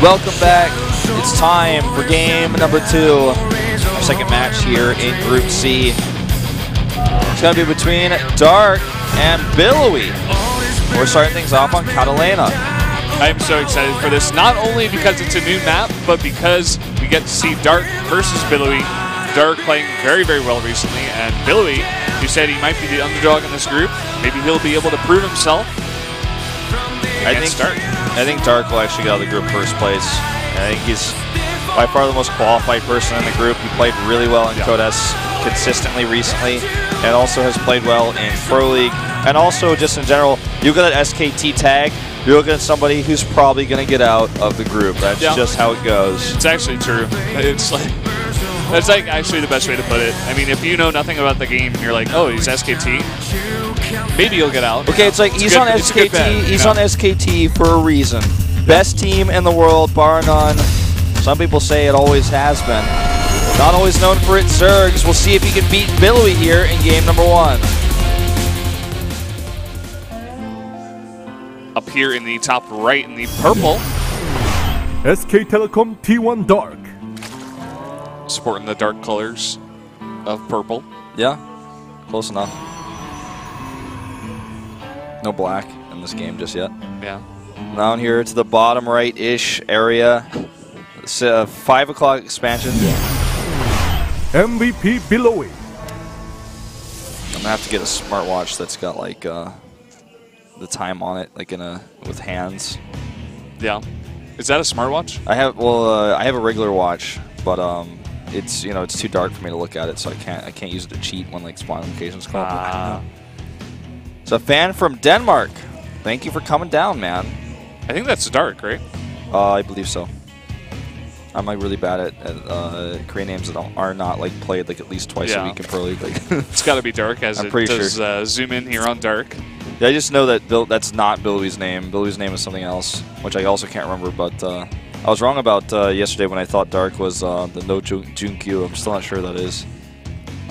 Welcome back. It's time for game number 2. Our second match here in Group C. It's going to be between Dark and Billowy. We're starting things off on Catalina. I am so excited for this, not only because it's a new map, but because we get to see Dark versus Billowy. Dark playing very, very well recently, and Billowy, who said he might be the underdog in this group, maybe he'll be able to prove himself. I think Dark will actually get out of the group first place. I think he's by far the most qualified person in the group. He played really well in Code S consistently recently, and also has played well in Pro League. And also, just in general, you get that SKT tag, you're looking at somebody who's probably going to get out of the group. That's just how it goes. It's actually true. It's like that's like actually the best way to put it. I mean, if you know nothing about the game, and you're like, oh, he's SKT. Maybe he'll get out. Okay, it's like he's on SKT. He's on SKT for a reason. Best team in the world, bar none. Some people say it always has been. Not always known for its Zergs. We'll see if he can beat Billowy here in game number 1. Up here in the top right in the purple, SK Telecom T1 Dark. sporting the dark colors of purple. Yeah, close enough. No black in this game just yet. Yeah. Down here to the bottom right-ish area. It's a 5 o'clock expansion. MVP Billowy. I'm gonna have to get a smartwatch that's got like the time on it, like with hands. Yeah. Is that a smartwatch? I have I have a regular watch, but it's it's too dark for me to look at it, so I can't use it to cheat when like spawn locations come up. It's a fan from Denmark. Thank you for coming down, man. I think that's dark, right? I believe so. I'm like really bad at Korean names that are not like played like at least twice a week in Pro League. Like, it's got to be dark, as it does zoom in here on dark. Yeah, I just know that that's not Billowy's name. Billowy's name is something else, which I also can't remember. But I was wrong about yesterday when I thought Dark was the No Junkyu. I'm still not sure who that is.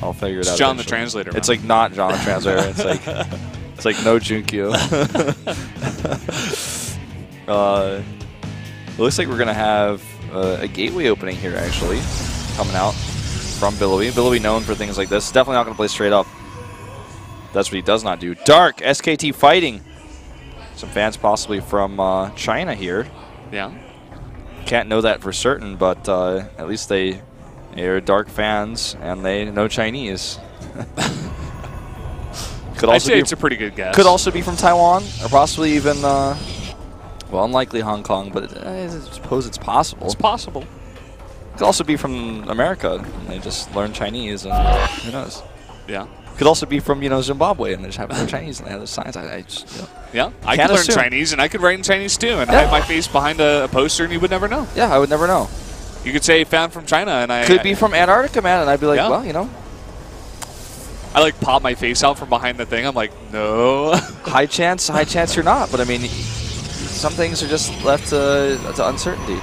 I'll figure it out. It's John the Translator. It's like not John the Translator. It's like No Junkyu. It looks like we're gonna have a gateway opening here actually, coming out from Billowy. Billowy known for things like this. Definitely not gonna play straight up. That's what he does not do. Dark, SKT fighting. Some fans possibly from China here. Yeah. Can't know that for certain, but at least they're Dark fans and they know Chinese. I'd say it's a pretty good guess. Could also be from Taiwan, or possibly even, well, unlikely Hong Kong, but I suppose it's possible. It's possible. Could also be from America, and they just learn Chinese, and who knows? Yeah. Could also be from, Zimbabwe, and they just have their Chinese, and they have the signs. Yeah, I could learn Chinese, and I could write in Chinese too, and I have my face behind a poster, and you would never know. Yeah, I would never know. You could say fan from China, and I could be from Antarctica, man, and I'd be like, well, I like pop my face out from behind the thing. I'm like, no. high chance you're not. But I mean, some things are just left to uncertainty.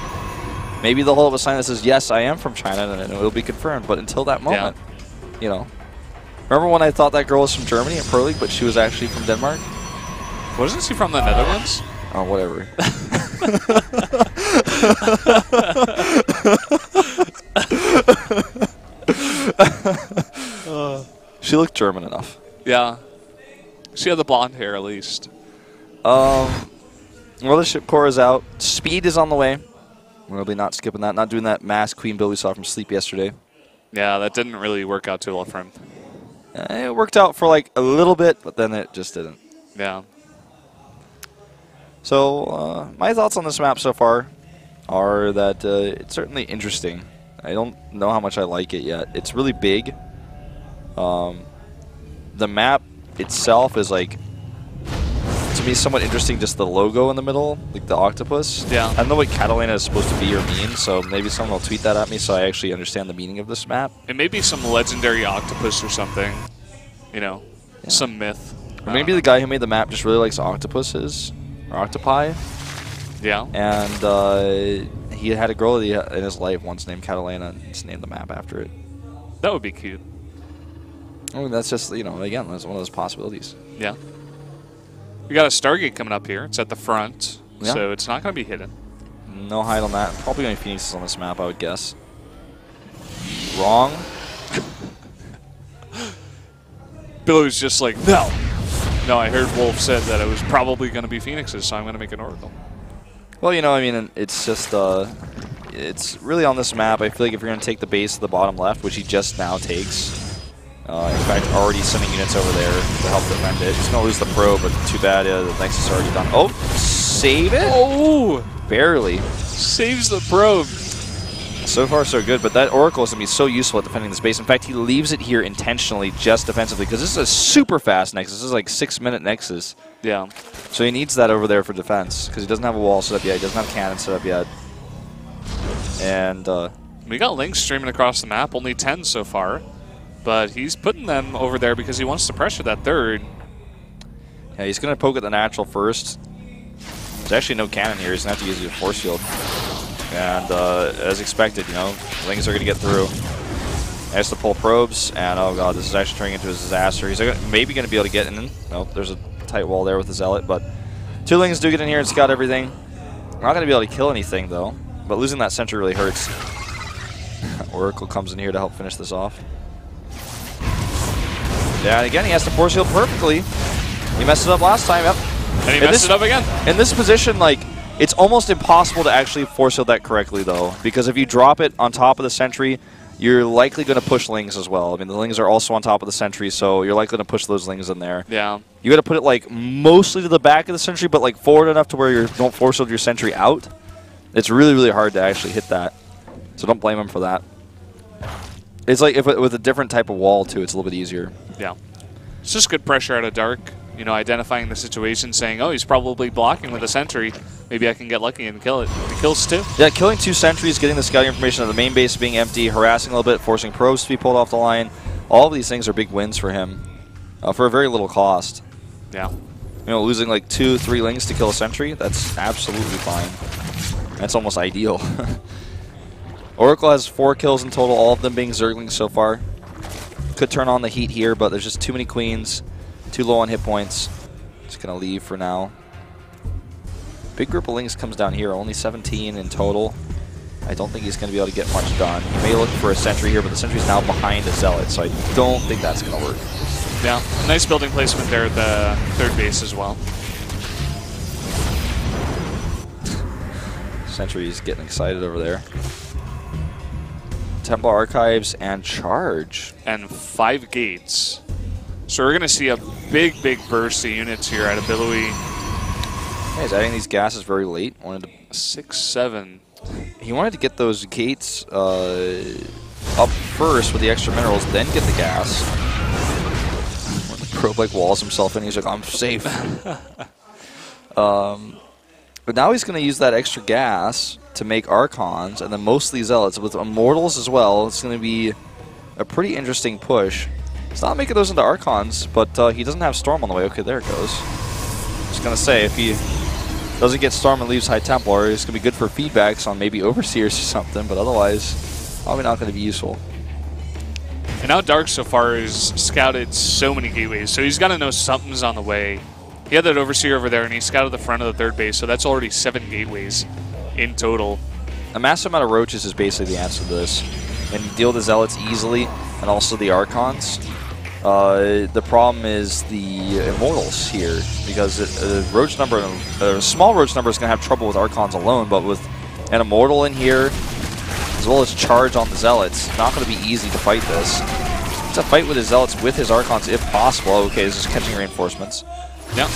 Maybe they'll hold up a sign that says, yes, I am from China, and it'll be confirmed. But until that moment, Remember when I thought that girl was from Germany in Pro League, but she was actually from Denmark? Wasn't she from the Netherlands? Oh, whatever. She looked German enough. Yeah. She had the blonde hair, at least. Mothership Core is out. Speed is on the way. We'll be not skipping that. Not doing that mass Queen Bill we saw from Sleep yesterday. Yeah, that didn't really work out too well for him. It worked out for like a little bit, but then it just didn't. Yeah. So my thoughts on this map so far are that it's certainly interesting. I don't know how much I like it yet. It's really big. The map itself is like, to me, somewhat interesting. Just the logo in the middle, like the octopus. Yeah. I don't know what Catalina is supposed to be or mean, so maybe someone will tweet that at me so I actually understand the meaning of this map. It may be some legendary octopus or something. Some myth. Or maybe the guy who made the map just really likes octopuses or octopi. Yeah. And he had a girl in his life once named Catalina and just named the map after it. That would be cute. I mean, that's just, again, that's one of those possibilities. Yeah. We got a Stargate coming up here. It's at the front, Yeah. so it's not going to be hidden. No hide on that. Probably only Phoenixes on this map, I would guess. Wrong. Billowy's just like, no. No, I heard Wolf said that it was probably going to be Phoenixes, so I'm going to make an Oracle. Well, you know, I mean, it's just, it's really on this map. I feel like if you're going to take the base to the bottom left, which he just now takes, in fact, already sending units over there to help defend it. He's going to lose the probe, but too bad. The Nexus is already done. Oh, save it? Oh! Barely. Saves the probe. So far, so good, but that Oracle is going to be so useful at defending this base. In fact, he leaves it here intentionally just defensively because this is a super fast Nexus. This is like 6-minute Nexus. Yeah. So he needs that over there for defense because he doesn't have a wall set up yet. He doesn't have cannon set up yet. And we got Lynx streaming across the map, only 10 so far. But he's putting them over there because he wants to pressure that third. Yeah, he's going to poke at the natural first. There's actually no cannon here. He's going to have to use a force field. And as expected, you know, Lings are going to get through. He has to pull probes, and oh god, this is actually turning into a disaster. He's maybe going to be able to get in. Nope, there's a tight wall there with the Zealot, but 2 Lings do get in here and scout everything. Not going to be able to kill anything, though, but losing that sentry really hurts. Oracle comes in here to help finish this off. Yeah, and again, he has to force heal perfectly. He messed it up last time, yep. And he messed it up again. In this position, like, it's almost impossible to actually force heal that correctly, though, because if you drop it on top of the sentry, you're likely going to push Lings as well. I mean, the Lings are also on top of the sentry, so you're likely to push those Lings in there. Yeah. You got to put it, like, mostly to the back of the sentry, but, like, forward enough to where you don't force heal your sentry out. It's really, really hard to actually hit that, so don't blame him for that. It's like, if with a different type of wall, too, it's a little bit easier. Yeah. It's just good pressure out of Dark. You know, identifying the situation, saying, oh, he's probably blocking with a sentry. Maybe I can get lucky and kill it. He kills 2. Yeah, killing 2 sentries, getting the scouting information of the main base being empty, harassing a little bit, forcing probes to be pulled off the line. All of these things are big wins for him for a very little cost. Yeah. You know, losing like 2, 3 Lings to kill a sentry, that's absolutely fine. That's almost ideal. Oracle has 4 kills in total, all of them being Zerglings so far. Could turn on the heat here, but there's just too many queens. Too low on hit points. Just going to leave for now. Big group of Lings comes down here. Only 17 in total. I don't think he's going to be able to get much done. He may look for a sentry here, but the sentry's now behind a Zealot, so I don't think that's going to work. Yeah, nice building placement there at the third base as well. Sentry's getting excited over there. Templar Archives and Charge. And 5 gates. So we're going to see a big, big burst of units here out of Billowy. Yeah, he's adding these gases very late. 6, 7. He wanted to get those gates up first with the extra minerals, then get the gas. When the probe like walls himself in, he's like, I'm safe. But now he's going to use that extra gas to make Archons, and then mostly Zealots. With Immortals as well, it's going to be a pretty interesting push. He's not making those into Archons, but he doesn't have Storm on the way. Okay, there it goes. Just going to say, if he doesn't get Storm and leaves High Templar, it's going to be good for feedbacks on maybe Overseers or something, but otherwise, probably not going to be useful. And now Dark so far has scouted so many gateways, so he's got to know something's on the way. He had that Overseer over there, and he scouted the front of the third base, so that's already 7 gateways in total. A massive amount of roaches is basically the answer to this. And you deal with the Zealots easily, and also the Archons. The problem is the Immortals here, because a small roach number is going to have trouble with Archons alone, but with an Immortal in here, as well as Charge on the Zealots, not going to be easy to fight this. It's a fight with his Zealots with his Archons if possible. Okay, this is catching reinforcements. Yeah,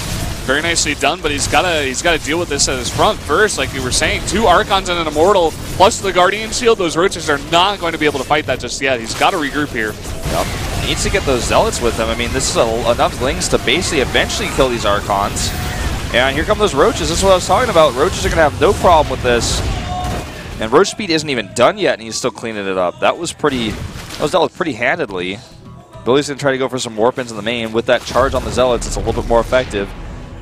very nicely done, but he's gotta deal with this at his front first, like you were saying. 2 Archons and an Immortal, plus the Guardian Shield. Those roaches are not going to be able to fight that just yet. He's got to regroup here. Yep. He needs to get those Zealots with him. I mean, this is enough Lings to basically eventually kill these Archons. And here come those roaches. This is what I was talking about. Roaches are going to have no problem with this. And Roach Speed isn't even done yet, and he's still cleaning it up. That was dealt with pretty handedly. Billy's going to try to go for some Warpins in the main. With that Charge on the Zealots, it's a little bit more effective.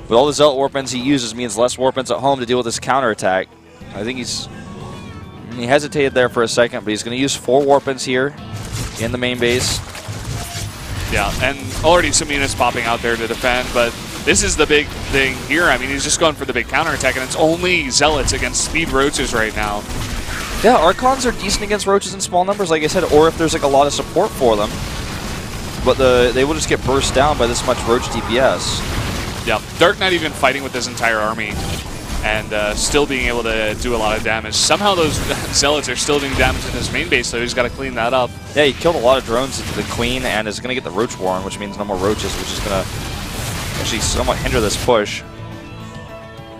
With all the Zealot Warpins he uses means less Warpins at home to deal with this counterattack. I think he hesitated there for a second, but he's going to use 4 Warpins here in the main base. Yeah, and already some units popping out there to defend, but this is the big thing here. I mean, he's just going for the big counterattack, and it's only Zealots against speed roaches right now. Yeah, Archons are decent against roaches in small numbers, like I said, or if there's like a lot of support for them. But they will just get burst down by this much roach DPS. Yeah, Dark not even fighting with his entire army, and still being able to do a lot of damage. Somehow those Zealots are still doing damage in his main base, so he's got to clean that up. Yeah, he killed a lot of drones into the Queen, and is going to get the Roach Warren, which means no more roaches, which is going to actually somewhat hinder this push.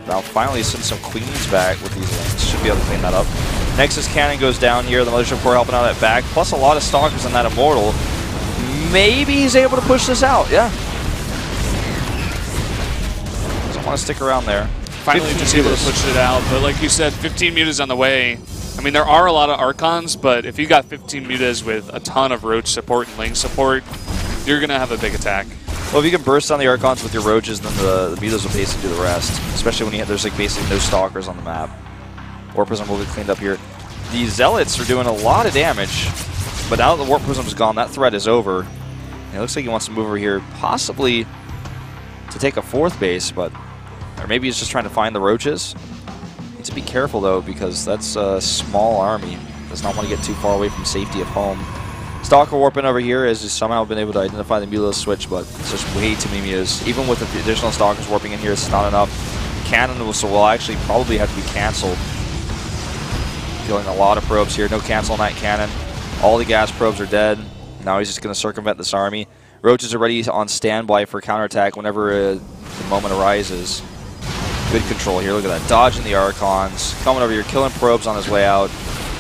Now finally send some Queens back with these lanes. Should be able to clean that up. Nexus Cannon goes down here. The Mothership Core helping out at back, plus a lot of Stalkers on that Immortal. Maybe he's able to push this out, yeah. Doesn't want to stick around there. Finally just able to push it out, but like you said, 15 mutas on the way. I mean, there are a lot of Archons, but if you got 15 mutas with a ton of Roach support and Link support, you're going to have a big attack. Well, if you can burst on the Archons with your Roaches, then the mutas will basically do the rest, especially when there's like basically no Stalkers on the map. Warp Prism will be cleaned up here. The Zealots are doing a lot of damage, but now that the Warp Prism's gone, that threat is over. And it looks like he wants to move over here, possibly to take a 4th base, but or maybe he's just trying to find the Roaches. Need to be careful though, because that's a small army. Does not want to get too far away from safety of home. Stalker warping over here has just somehow been able to identify the Mula switch, but it's just way too many mutas. Even with the additional Stalkers warping in here, it's not enough. Cannon will actually probably have to be canceled. Killing a lot of probes here. No cancel on that cannon. All the gas probes are dead. Now he's just going to circumvent this army. Roaches are ready on standby for counterattack whenever the moment arises. Good control here. Look at that. Dodging the Archons. Coming over here, killing probes on his way out.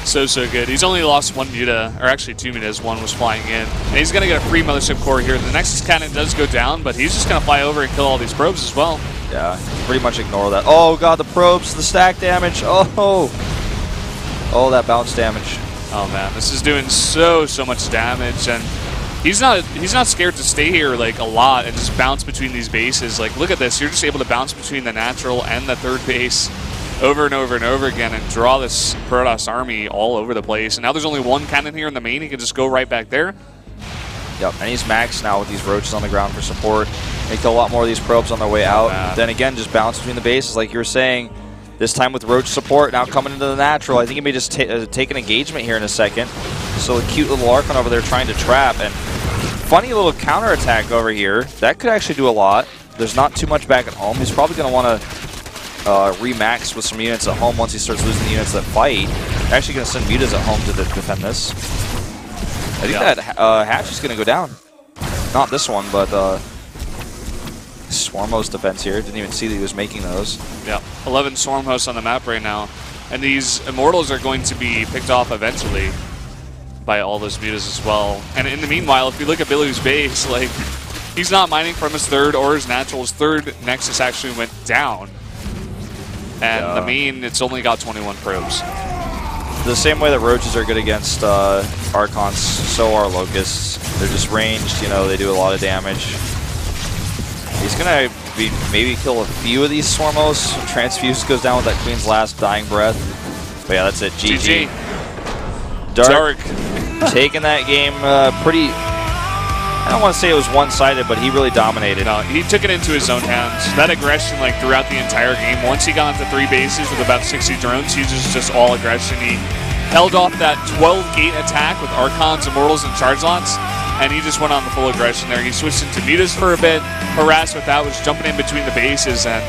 So good. He's only lost 1 muta, or actually 2 mutas. 1 was flying in. And he's going to get a free Mothership Core here. The Nexus Cannon does go down, but he's just going to fly over and kill all these probes as well. Yeah, pretty much ignore that. Oh, God, the probes, the stack damage. Oh, that bounce damage. Oh, man, this is doing so much damage, and he's not scared to stay here like a lot and just bounce between these bases. Like, look at this. You're just able to bounce between the natural and the 3rd base over and over and over again and draw this Protoss army all over the place. And now there's only 1 cannon here in the main. He can just go right back there. Yep, and he's maxed now with these Roaches on the ground for support. They kill a lot more of these probes on their way out. Then again, just bounce between the bases like you were saying. This time with Roach support, now coming into the natural. I think he may just take an engagement here in a second. So a cute little Archon over there trying to trap. And funny little counterattack over here. That could actually do a lot. There's not too much back at home. He's probably going to want to remax with some units at home once he starts losing the units that fight. Actually going to send mutas at home to defend this. I think that hatch is going to go down. Not this one, but Swarm Host defense here. Didn't even see that he was making those. Yeah, 11 Swarm Hosts on the map right now. And these Immortals are going to be picked off eventually by all those mutas as well. And in the meanwhile, if you look at Billowy's base, like, he's not mining from his 3rd or his natural. His 3rd Nexus actually went down. And the main, it's only got 21 probes. The same way that Roaches are good against Archons, so are Locusts. They're just ranged, you know, they do a lot of damage. He's going to maybe kill a few of these Swarmos. Transfuse goes down with that Queen's last dying breath. But yeah, that's it. GG. Dark taking that game pretty... I don't want to say it was one-sided, but he really dominated. No, he took it into his own hands. That aggression, like, throughout the entire game. Once he got into 3 bases with about 60 drones, he was just all aggression. He held off that 12-gate attack with Archons, Immortals, and Charge Lots, and he just went on the full aggression there. He switched into mutas for a bit, harassed with that, was jumping in between the bases, and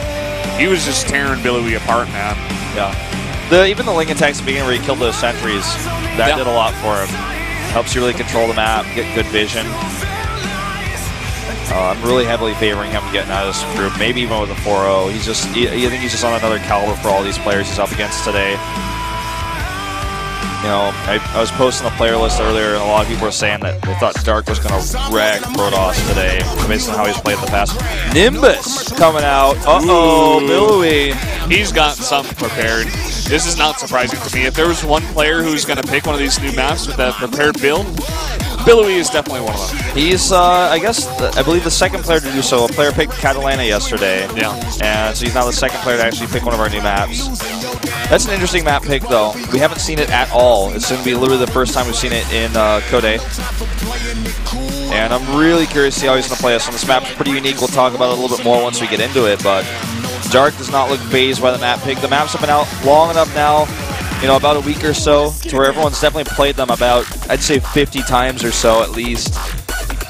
he was just tearing Billowy apart, man. Yeah. Even the Link attacks at the beginning where he killed those sentries, that did a lot for him. Helps you really control the map, get good vision. I'm really heavily favoring him getting out of this group, maybe even with a 4-0. He's just, I think he's just on another caliber for all these players he's up against today. You know, I was posting the player list earlier, and a lot of people were saying that they thought Dark was going to wreck Protoss today, based on how he's played in the past. Nimbus coming out. Uh-oh, Billowy. He's gotten something prepared. This is not surprising to me. If there was one player who's going to pick one of these new maps with a prepared build, Billowy is definitely one of them. He's, I believe the 2nd player to do so. A player picked Catalana yesterday. Yeah. And so he's now the 2nd player to actually pick one of our new maps. That's an interesting map pick, though. We haven't seen it at all. It's going to be literally the first time we've seen it in Code. And I'm really curious to see how he's going to play us on this map. It's pretty unique. We'll talk about it a little bit more once we get into it. But Dark does not look phased by the map pick. The maps have been out long enough now, you know, about a week or so, to where everyone's definitely played them about, I'd say, 50 times or so at least.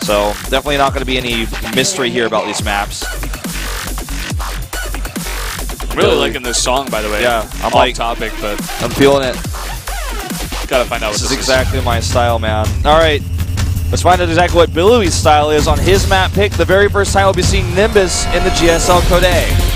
So definitely not going to be any mystery here about these maps. I'm really liking this song, by the way. Yeah, I'm off topic, but I'm feeling it. Gotta find out what this is. Exactly my style, man. All right, let's find out exactly what Billowy's style is on his map pick. The very first time we'll be seeing Nimbus in the GSL Code A.